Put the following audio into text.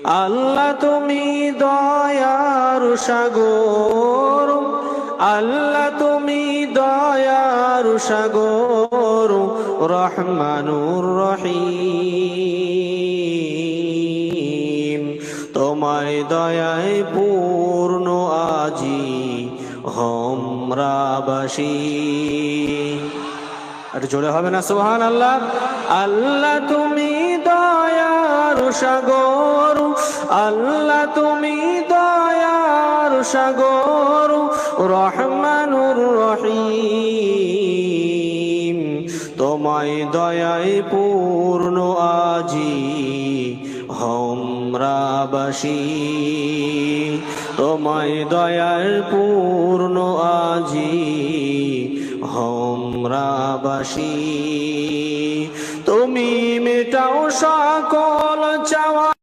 আল্লাহ তুমি দয়ার সাগর, আল্লাহ তুমি দয়ার সাগর, রহমানুর রহিম। তোমায় দয়ায় পূর্ণ আজি হমরাবাসী। আর জোরে হবে না সুবহানাল্লাহ। আল্লাহ তুমি দয়ার সাগর, আল্লাহ তুমি দয়ার সাগর, রহমানুর রহিম। তোমায় দয়ায় পূর্ণ আজি হমরাবাসী। তোমায় দয়ায় পূর্ণ আজি হমরাবাসী। তুমি মেটাও সকল চাওয়া।